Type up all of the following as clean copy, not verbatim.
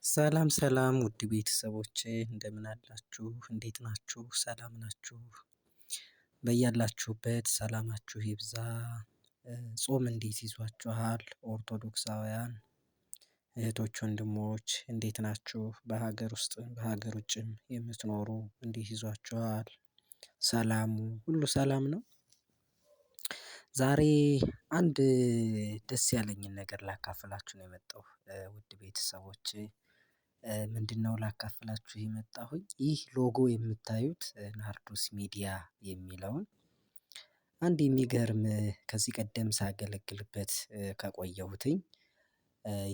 ሰላም ሰላም ውድ ቤተሰቦቼ እንደምን አላችሁ እንዴት ናችሁ ሰላም ናችሁ? በያላችሁበት ሰላማችሁ ይብዛ። ጾም እንዴት ይዟችኋል? ኦርቶዶክሳውያን እህቶች ወንድሞች እንዴት ናችሁ? በሀገር ውስጥም በሀገር ውጭም የምትኖሩ እንዴት ይዟችኋል? ሰላሙ ሁሉ ሰላም ነው። ዛሬ አንድ ደስ ያለኝን ነገር ላካፍላችሁ ነው የመጣሁ ውድ ቤተሰቦቼ። ምንድነው ላካፍላችሁ የመጣሁኝ ይህ ሎጎ የምታዩት ናርዶስ ሚዲያ የሚለውን አንድ የሚገርም ከዚህ ቀደም ሳገለግልበት ከቆየሁትኝ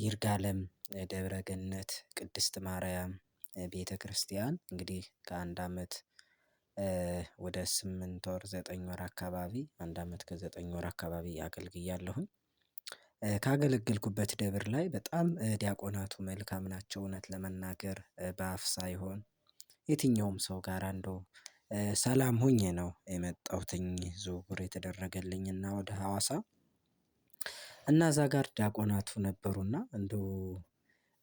ይርጋለም ደብረ ገነት ቅድስት ማርያም ቤተክርስቲያን እንግዲህ ከአንድ አመት ወደ 8 ወር 9 ወር አካባቢ 1 አመት ከ9 ወር አካባቢ አገልግያለሁኝ። ካገለገልኩበት ደብር ላይ በጣም ዲያቆናቱ መልካም ናቸው እውነት ለመናገር በአፍ ሳይሆን የትኛውም ሰው ጋር እንደው ሰላም ሆኜ ነው የመጣሁትኝ ዝውውር የተደረገልኝና ወደ ሀዋሳ እና እዛ ጋር ዲያቆናቱ ነበሩና እንደው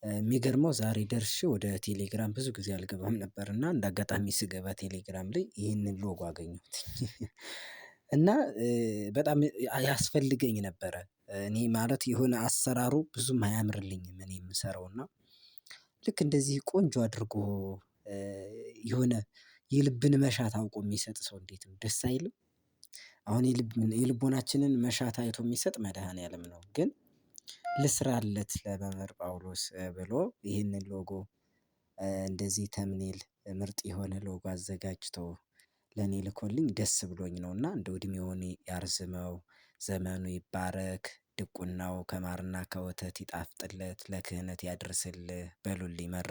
የሚገርመው ዛሬ ደርሼ ወደ ቴሌግራም ብዙ ጊዜ አልገባም ነበር እና እንደ አጋጣሚ ስገባ ቴሌግራም ላይ ይህንን ሎጎ አገኘሁት። እና በጣም ያስፈልገኝ ነበረ እኔ ማለት የሆነ አሰራሩ ብዙም አያምርልኝም እኔ የምሰራው እና ልክ እንደዚህ ቆንጆ አድርጎ የሆነ የልብን መሻት አውቆ የሚሰጥ ሰው እንዴት ነው ደስ አይልም? አሁን የልቦናችንን መሻት አይቶ የሚሰጥ መድኃኒዓለም ነው። ግን ልስራለት ለመምህር ጳውሎስ ብሎ ይህንን ሎጎ እንደዚህ ተምኔል ምርጥ የሆነ ሎጎ አዘጋጅቶ ለኔ ልኮልኝ ደስ ብሎኝ ነውና እንደው እድሜውን ያርዝመው ዘመኑ ይባረክ ድቁናው ከማርና ከወተት ይጣፍጥለት ለክህነት ያድርስልህ በሉልኝ